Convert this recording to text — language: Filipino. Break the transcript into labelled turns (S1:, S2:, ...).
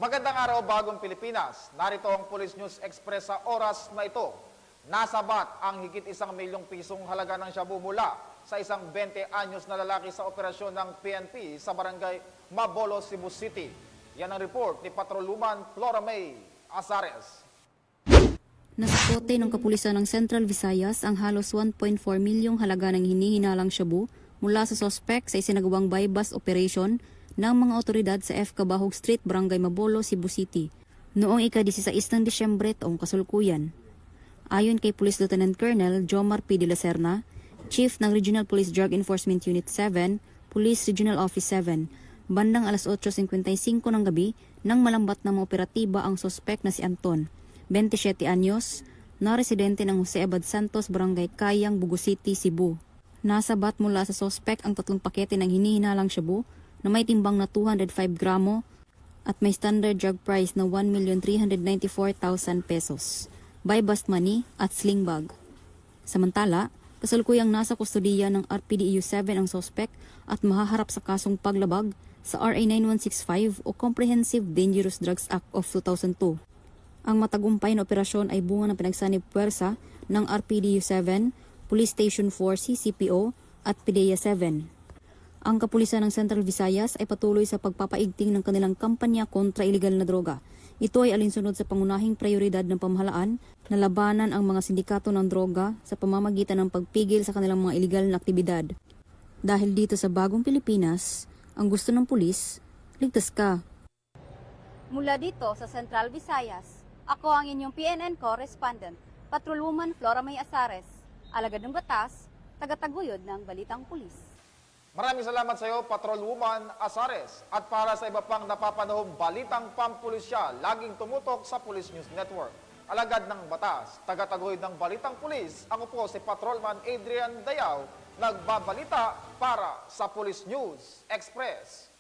S1: Magandang araw, Bagong Pilipinas. Narito ang Police News Express sa oras na ito. Nasabat ang higit 1 milyong pisong halaga ng shabu mula sa isang 20 anyos na lalaki sa operasyon ng PNP sa barangay Mabolo, Cebu City. Yan ang report ni Patrolwoman Flora May Azares.
S2: Nasakote ng kapulisan ng Central Visayas ang halos 1.4 milyong halaga ng hinihinalang shabu mula sa sospek sa isinagawang buy-bust operation ng mga otoridad sa F. Cabahog Street, Barangay Mabolo, Cebu City, noong ika-16 ng Disyembre taong kasalukuyan. Ayon kay Police Lieutenant Colonel Jomar P. de la Serna, Chief ng Regional Police Drug Enforcement Unit 7, Police Regional Office 7, bandang alas 8:55 ng gabi nang malambat ng mga operatiba ang sospek na si Anton, 27 anyos, na residente ng Jose Abad Santos, Barangay Kayang, Bugo City, Cebu. Nasabat mula sa sospek ang 3 pakete ng hinihinalang shabu na may timbang na 205 gramo at may standard drug price na 1,394,000 pesos, buy-bust money at sling bag. Samantala, kasalukuyang nasa kustodiya ng RPDEU 7 ang sospek at mahaharap sa kasong paglabag sa RA 9165 o Comprehensive Dangerous Drugs Act of 2002. Ang matagumpay na operasyon ay bunga ng pinagsanib puwersa ng RPDEU 7, Police Station 4 CCPO at PDEA 7. Ang kapulisan ng Central Visayas ay patuloy sa pagpapaigting ng kanilang kampanya kontra iligal na droga. Ito ay alinsunod sa pangunahing prioridad ng pamahalaan na labanan ang mga sindikato ng droga sa pamamagitan ng pagpigil sa kanilang mga iligal na aktibidad. Dahil dito sa Bagong Pilipinas, ang gusto ng pulis, ligtas ka.
S3: Mula dito sa Central Visayas, ako ang inyong PNN correspondent, Patrolwoman Flora May Azares, alagad ng batas, tagataguyod ng Balitang Pulis.
S1: Maraming salamat sa iyo, Patrolwoman Azares. At para sa iba pang napapanahong balitang pampulisya, laging tumutok sa Police News Network. Alagad ng batas, tagataguyod ng Balitang Pulis, ako po si Patrolman Adrian Dayaw, nagbabalita para sa Police News Express.